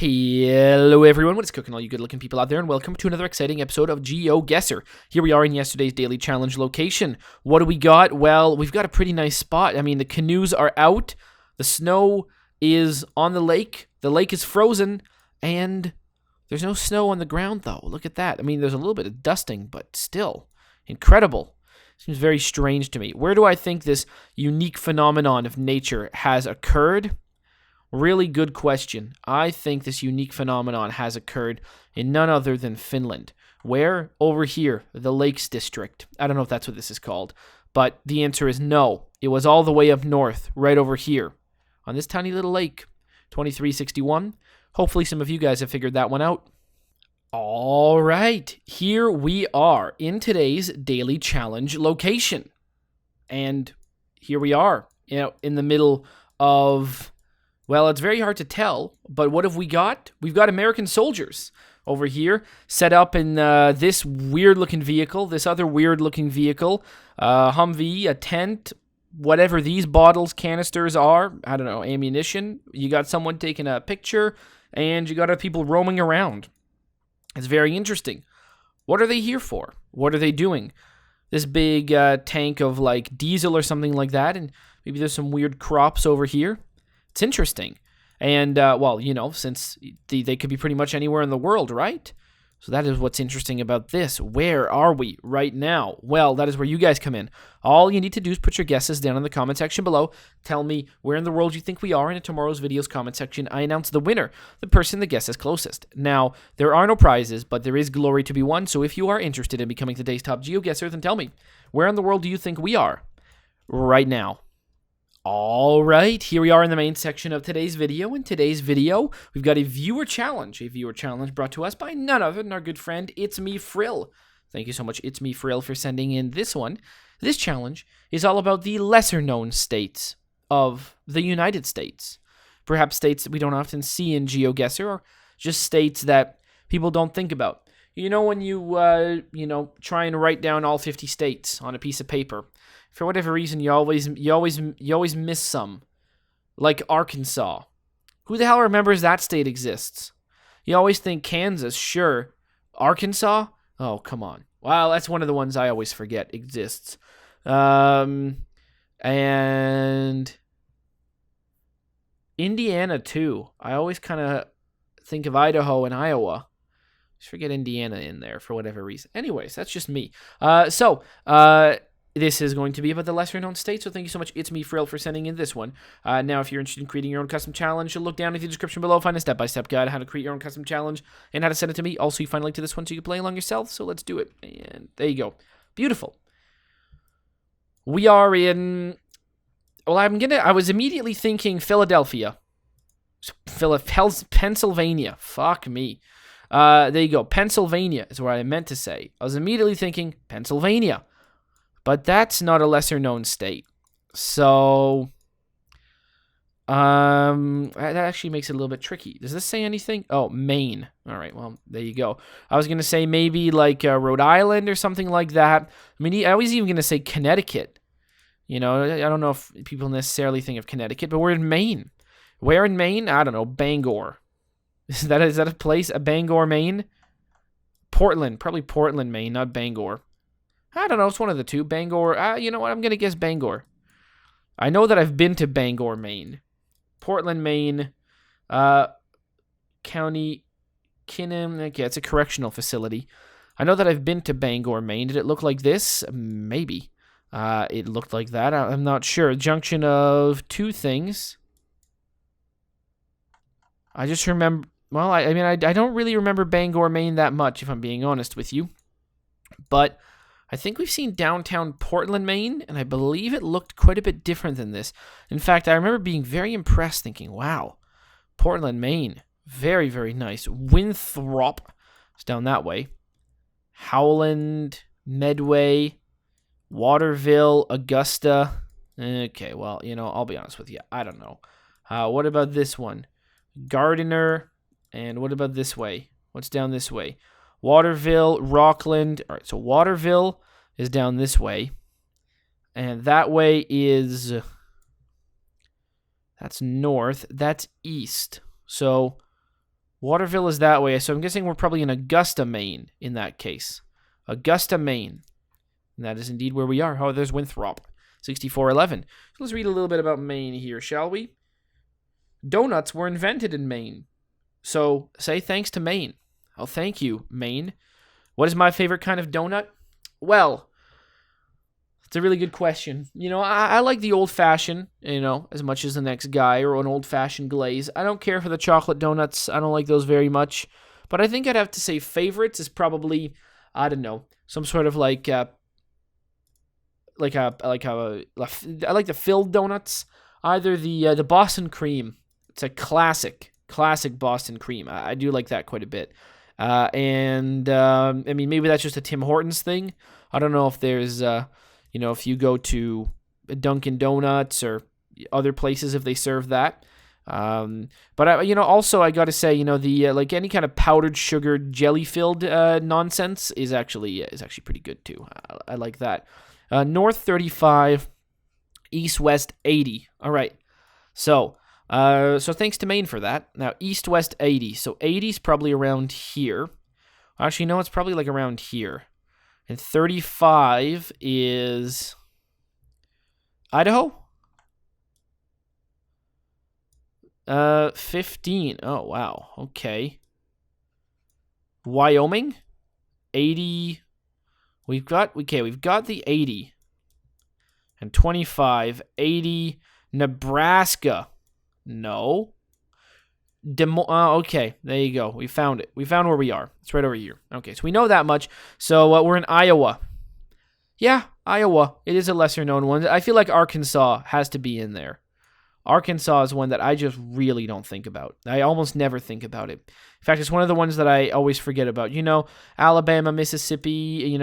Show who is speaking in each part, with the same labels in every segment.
Speaker 1: Hello everyone, what is cooking all you good looking people out there, and welcome to another exciting episode of GeoGuessr. Here we are in yesterday's daily challenge location. What do we got? Well, we've got a pretty nice spot. I mean, the canoes are out, the snow is on the lake is frozen, and there's no snow on the ground though. Look at that. I mean, there's a little bit of dusting, but still, incredible. Seems very strange to me. Where do I think this unique phenomenon of nature has occurred? Really good question. I think this unique phenomenon has occurred in none other than Finland. Where? Over here, the Lakes District. I don't know if that's what this is called, but the answer is no. It was all the way up north, right over here, on this tiny little lake. 2361. Hopefully some of you guys have figured that one out. All right, here we are in today's daily challenge location. And here we are, in the middle of... Well, it's very hard to tell, but what have we got? We've got American soldiers over here set up in this weird-looking vehicle, this other weird-looking vehicle, Humvee, a tent, whatever these bottles, canisters are, I don't know, ammunition. You got someone taking a picture, and you got other people roaming around. It's very interesting. What are they here for? What are they doing? This big tank of, like, diesel or something like that, and maybe there's some weird crops over here. It's interesting. And, well, since they could be pretty much anywhere in the world, right? So that is what's interesting about this. Where are we right now? Well, that is where you guys come in. All you need to do is put your guesses down in the comment section below. Tell me where in the world you think we are, and in tomorrow's video's comment section, I announce the winner, the person that guesses closest. Now, there are no prizes, but there is glory to be won, so if you are interested in becoming today's top GeoGuessr, then tell me, where in the world do you think we are right now? All right, here we are in the main section of today's video. In today's video, we've got a viewer challenge brought to us by none other than our good friend, It's Me Frill. Thank you so much, It's Me Frill, for sending in this one. This challenge is all about the lesser-known states of the United States. Perhaps states that we don't often see in GeoGuessr, or just states that people don't think about. You know when you, try and write down all 50 states on a piece of paper, for whatever reason, you always miss some, like Arkansas. Who the hell remembers that state exists? You always think Kansas, sure. Arkansas? Oh, come on. Well, that's one of the ones I always forget exists. And Indiana, too. I always kind of think of Idaho and Iowa. Just forget Indiana in there for whatever reason. Anyways, that's just me. This is going to be about the lesser-known states, so thank you so much, It's Me Frill, for sending in this one. Now, if you're interested in creating your own custom challenge, you'll look down in the description below, find a step-by-step guide on how to create your own custom challenge and how to send it to me. Also, you find a link to this one so you can play along yourself, so let's do it. And there you go. Beautiful. We are in... Well, I was immediately thinking Philadelphia. Pennsylvania. Fuck me. There you go. Pennsylvania is what I meant to say. I was immediately thinking Pennsylvania. But that's not a lesser-known state. So, that actually makes it a little bit tricky. Does this say anything? Oh, Maine. All right, well, there you go. I was going to say maybe like Rhode Island or something like that. I mean, I was even going to say Connecticut. I don't know if people necessarily think of Connecticut, but we're in Maine. Where in Maine? I don't know, Bangor. Is that a place? A Bangor, Maine? Portland. Probably Portland, Maine, not Bangor. I don't know, it's one of the two. Bangor, you know what, I'm going to guess Bangor. I know that I've been to Bangor, Maine. Portland, Maine. County Kinnem. Okay, it's a correctional facility. I know that I've been to Bangor, Maine. Did it look like this? Maybe. It looked like that. I'm not sure. Junction of two things. I just remember... Well, I don't really remember Bangor, Maine that much, if I'm being honest with you. But... I think we've seen downtown Portland, Maine, and I believe it looked quite a bit different than this. In fact, I remember being very impressed, thinking, wow, Portland, Maine, very, very nice. Winthrop is down that way. Howland, Medway, Waterville, Augusta. Okay, well, I'll be honest with you, I don't know. What about this one? Gardiner, and what about this way? What's down this way? Waterville, Rockland. All right, so Waterville is down this way. And that way is... That's north. That's east. So Waterville is that way, so I'm guessing we're probably in Augusta, Maine in that case. Augusta, Maine. And that is indeed where we are. Oh, there's Winthrop. 6411. So let's read a little bit about Maine here, shall we? Donuts were invented in Maine. So say thanks to Maine. Oh, thank you, Maine. What is my favorite kind of donut? Well, it's a really good question. You know, I like the old-fashioned, you know, as much as the next guy, or an old-fashioned glaze. I don't care for the chocolate donuts. I don't like those very much. But I think I'd have to say favorites is probably, I don't know, some sort of I like the filled donuts. Either the Boston cream. It's a classic Boston cream. I do like that quite a bit. I mean, maybe that's just a Tim Hortons thing. I don't know if there's, if you go to Dunkin' Donuts or other places, if they serve that. But also I got to say, the any kind of powdered sugar jelly filled nonsense is actually pretty good too. I like that. North 35, east west 80. All right. So thanks to Maine for that. Now, east-west 80. So 80 is probably around here. Actually, no, it's probably like around here. And 35 is Idaho? 15. Oh, wow. Okay. Wyoming? 80. We've got the 80. And 25. 80. Nebraska. No. Okay, there you go. We found it. We found where we are. It's right over here. Okay, so we know that much. So we're in Iowa. Yeah, Iowa. It is a lesser-known one. I feel like Arkansas has to be in there. Arkansas is one that I just really don't think about. I almost never think about it. In fact, it's one of the ones that I always forget about. Alabama, Mississippi,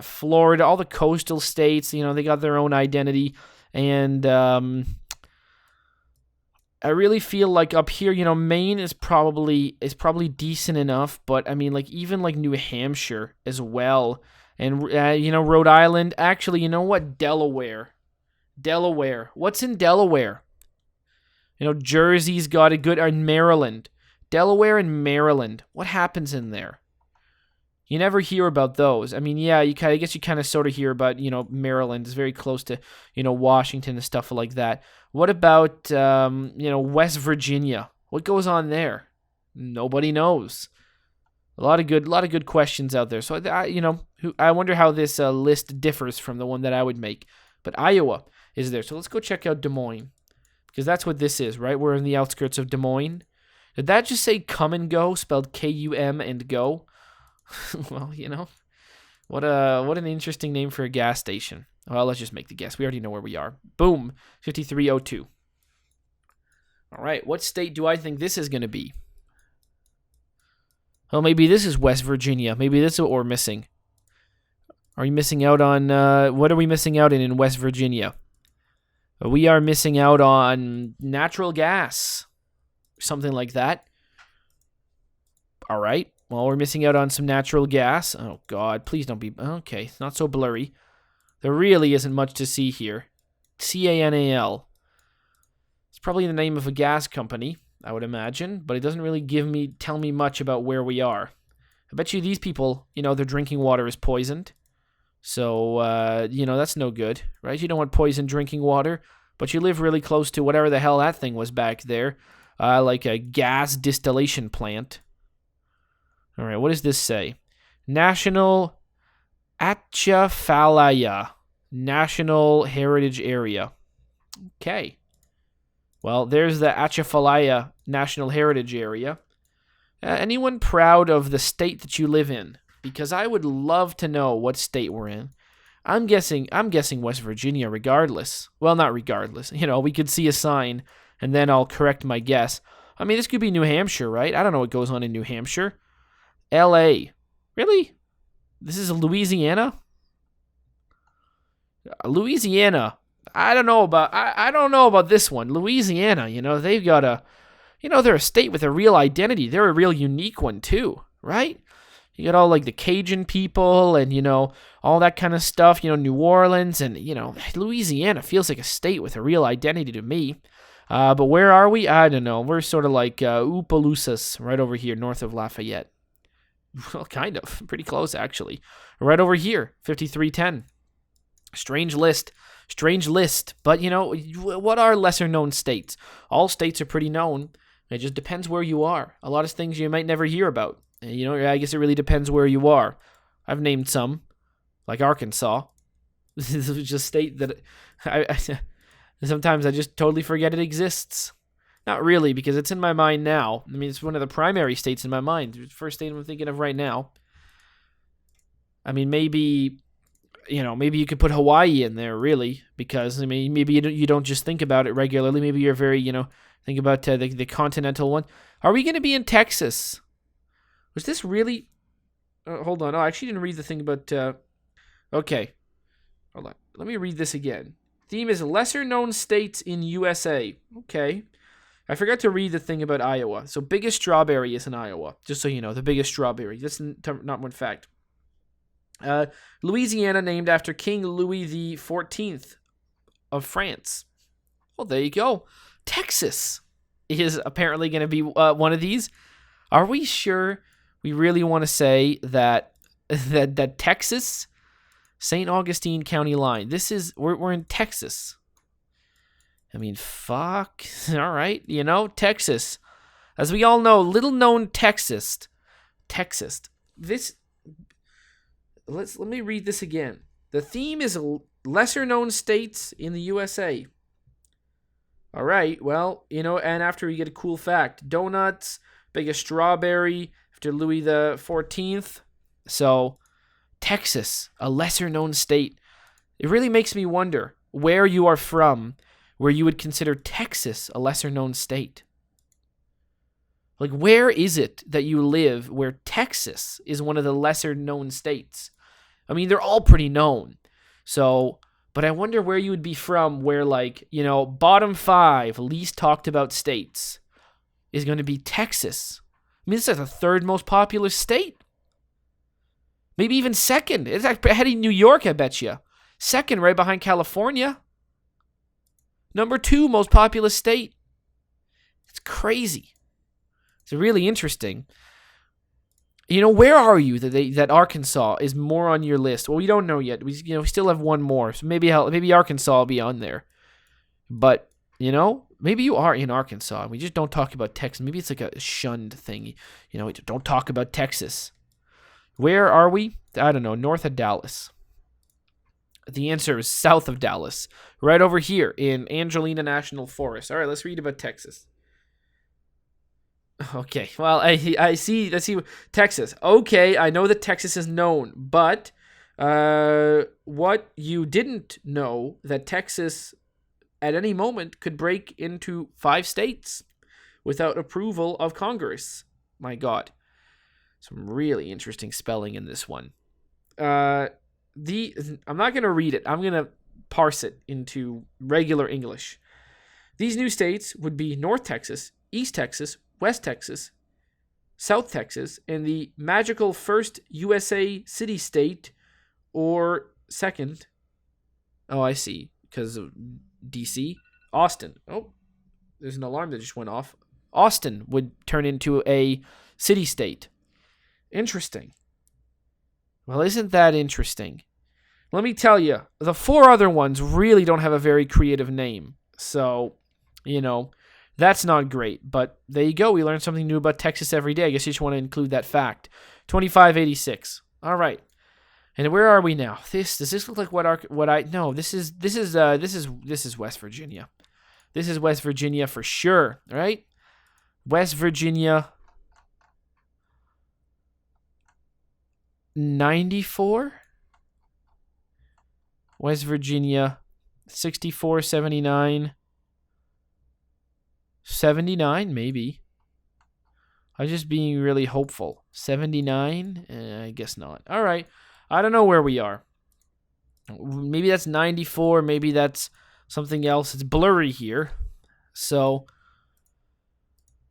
Speaker 1: Florida, all the coastal states, they got their own identity. And I really feel like up here, Maine is probably decent enough, but I mean, even New Hampshire as well, and Rhode Island. Actually, you know what? Delaware. What's in Delaware? Jersey's got a good. Maryland, Delaware, and Maryland. What happens in there? You never hear about those. I mean, yeah, I guess you kind of sort of hear about, Maryland is very close to, Washington and stuff like that. What about, West Virginia? What goes on there? Nobody knows. A lot of good questions out there. So, I wonder how this list differs from the one that I would make. But Iowa is there. So let's go check out Des Moines, because that's what this is, right? We're in the outskirts of Des Moines. Did that just say come and go, spelled K-U-M and go? Well, what an interesting name for a gas station. Well, let's just make the guess. We already know where we are. Boom, 5302. All right, what state do I think this is going to be? Well, maybe this is West Virginia. Maybe this is what we're missing. Are you missing out on, what are we missing out in West Virginia? We are missing out on natural gas. Something like that. All right. Well, we're missing out on some natural gas. Oh, God. Please don't be... Okay, it's not so blurry. There really isn't much to see here. CANAL. It's probably the name of a gas company, I would imagine, but it doesn't really tell me much about where we are. I bet you these people, their drinking water is poisoned. So, that's no good, right? You don't want poisoned drinking water, but you live really close to whatever the hell that thing was back there, like a gas distillation plant. All right, what does this say? National Atchafalaya National Heritage Area. Okay. Well, there's the Atchafalaya National Heritage Area. Anyone proud of the state that you live in? Because I would love to know what state we're in. I'm guessing West Virginia regardless. Well, not regardless. We could see a sign and then I'll correct my guess. I mean, this could be New Hampshire, right? I don't know what goes on in New Hampshire. LA. Really? This is Louisiana? Louisiana. I don't know about this one. Louisiana, they've got they're a state with a real identity. They're a real unique one too, right? You got all the Cajun people and, all that kind of stuff, New Orleans and, Louisiana feels like a state with a real identity to me. But where are we? I don't know. We're sort of like Opelousas, right over here, north of Lafayette. Well, kind of. Pretty close, actually. Right over here, 5310. Strange list. Strange list. But, you know, what are lesser-known states? All states are pretty known. It just depends where you are. A lot of things you might never hear about. You know, I guess it really depends where you are. I've named some, like Arkansas. This is just a state that sometimes I just totally forget it exists. Not really, because it's in my mind now. I mean, it's one of the primary states in my mind. It's the first state I'm thinking of right now. I mean, maybe you could put Hawaii in there, really, because, I mean, maybe you don't just think about it regularly. Maybe you're very, think about the continental one. Are we going to be in Texas? Was this really... hold on. Oh, I actually didn't read the thing about... okay. Hold on. Let me read this again. Theme is lesser-known states in USA. Okay. I forgot to read the thing about Iowa. So, biggest strawberry is in Iowa. Just so you know, the biggest strawberry. That's not one fact. Louisiana named after King Louis XIV of France. Well, there you go. Texas is apparently going to be one of these. Are we sure we really want to say that Texas, St. Augustine County line? We're in Texas. I mean, fuck. All right, Texas. As we all know, little known Texas. Let me read this again. The theme is lesser known states in the USA. All right, well, and after we get a cool fact, donuts, biggest strawberry after Louis the 14th. So, Texas, a lesser known state. It really makes me wonder where you are from, where you would consider Texas a lesser known state. Like, where is it that you live where Texas is one of the lesser known states? I mean, they're all pretty known. So, but I wonder where you would be from where, like, bottom 5 least talked about states is going to be Texas. I mean, this is the 3rd most populous state. Maybe even 2nd. It's ahead of New York, I bet you. 2nd, right behind California. Number 2 most populous state. It's crazy. It's really interesting. Where are you that Arkansas is more on your list? Well, we don't know yet. We still have one more, so maybe Arkansas will be on there. But maybe you are in Arkansas. We just don't talk about Texas. Maybe it's like a shunned thing. Don't talk about Texas. Where are we? I don't know. North of Dallas. The answer is south of Dallas, right over here in Angelina National Forest. All right, let's read about Texas. Okay, well, I see. Let's see. Texas. Okay, I know that Texas is known, but what you didn't know that Texas at any moment could break into 5 states without approval of Congress. My God. Some really interesting spelling in this one. I'm not going to read it. I'm going to parse it into regular English. These new states would be North Texas, East Texas, West Texas, South Texas, and the magical first USA city-state, or second. Oh, I see. Because of D.C. Austin. Oh, there's an alarm that just went off. Austin would turn into a city-state. Interesting. Well, isn't that interesting? Let me tell you, the 4 other ones really don't have a very creative name. So, that's not great. But there you go. We learn something new about Texas every day. I guess you just want to include that fact. 2586. All right. And where are we now? Does this look like this is West Virginia. This is West Virginia for sure, right? West Virginia 94. West Virginia 64, 79. 79, maybe. I'm just being really hopeful. 79? I guess not. All right. I don't know where we are. Maybe that's 94. Maybe that's something else. It's blurry here. So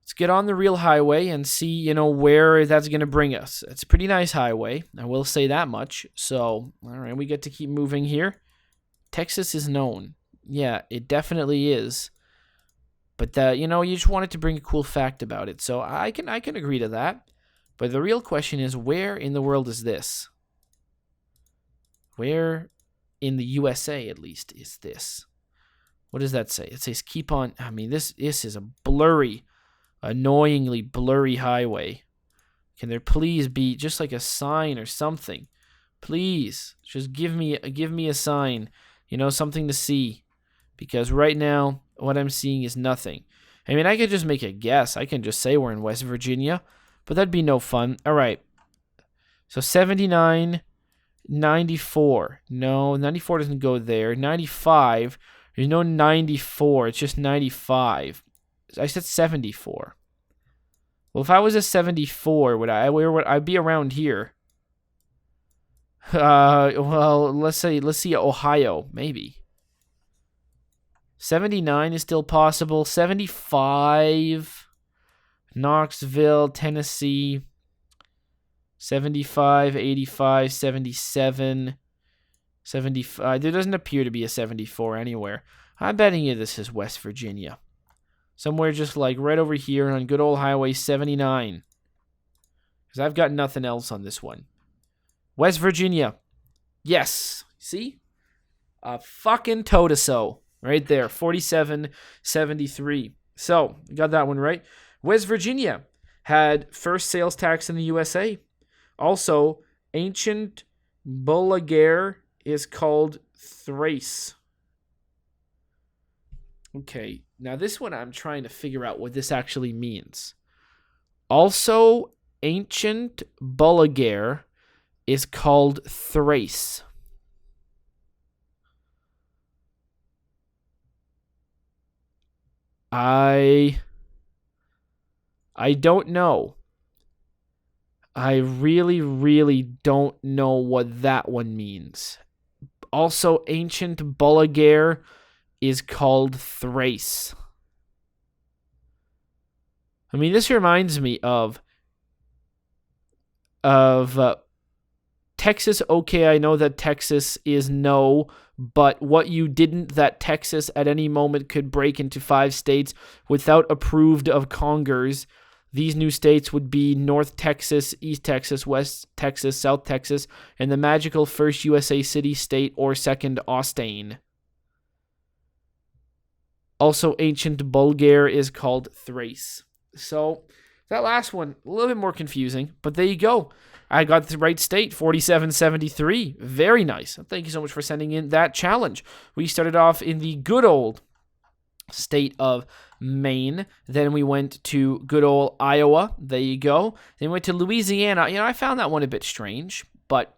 Speaker 1: let's get on the real highway and see, where that's going to bring us. It's a pretty nice highway. I will say that much. So, all right, we get to keep moving here. Texas is known. Yeah, it definitely is. But you know, you just wanted to bring a cool fact about it, so I can agree to that. But the real question is, where in the world is this? Where in the USA, at least, is this? What does that say? It says keep on. I mean, this is a blurry, annoyingly blurry highway. Can there please be just like a sign or something? Please, just give me a sign. You know, something to see. Because right now, what I'm seeing is nothing. I mean, I could just make a guess. I can just say we're in West Virginia, but that'd be no fun. All right. So 79, 94. No, 94 doesn't go there. 95. There's no 94. It's just 95. I said 74. Well, if I was a 74, where would I be around here? Well, let's see Ohio, maybe. 79 is still possible. 75, Knoxville, Tennessee. 75, 85, 77, 75. There doesn't appear to be a 74 anywhere. I'm betting you this is West Virginia. Somewhere just like right over here on good old Highway 79. Because I've got nothing else on this one. West Virginia. Yes. See? A fucking toe-to-so. Right there. 47.73. So, got that one right. West Virginia had first sales tax in the USA. Also, ancient Bulgaria is called Thrace. Okay, now this one I'm trying to figure out what this actually means. Also, ancient Bulgaria is called Thrace. I don't know. I really don't know what that one means. Also, ancient Bulgaria is called Thrace. I mean, this reminds me of Texas. Okay, I know that Texas is no, but what you didn't, that Texas at any moment could break into 5 states without approved of Congress. These new states would be North Texas, East Texas, West Texas, South Texas, and the magical first USA city, state, or second Austin. Also, ancient Bulgaria is called Thrace. So, that last one, a little bit more confusing, but there you go. I got the right state, 47.73. Very nice. Thank you so much for sending in that challenge. We started off in the good old state of Maine. Then we went to good old Iowa. There you go. Then we went to Louisiana. You know, I found that one a bit strange, but,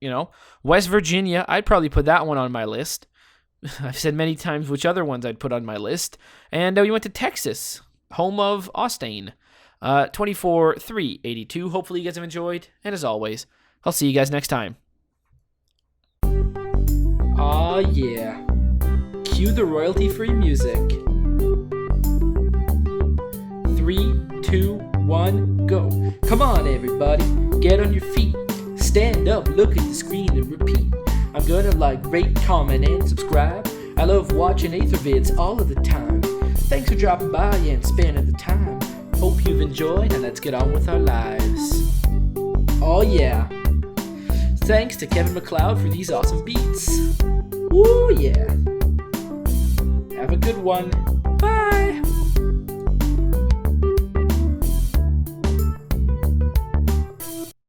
Speaker 1: you know, West Virginia, I'd probably put that one on my list. I've said many times which other ones I'd put on my list. And we went to Texas, home of Austin. 24,382. Hopefully you guys have enjoyed. And as always, I'll see you guys next time. Aw, yeah. Cue the royalty-free music. 3, 2, 1, go. Come on, everybody. Get on your feet. Stand up, look at the screen, and repeat. I'm gonna like, rate, comment, and subscribe. I love watching Ather vids all of the time. Thanks for dropping by and spending the time. Hope you've enjoyed, and let's get on with our lives. Oh yeah. Thanks to Kevin MacLeod for these awesome beats. Woo yeah. Have a good one.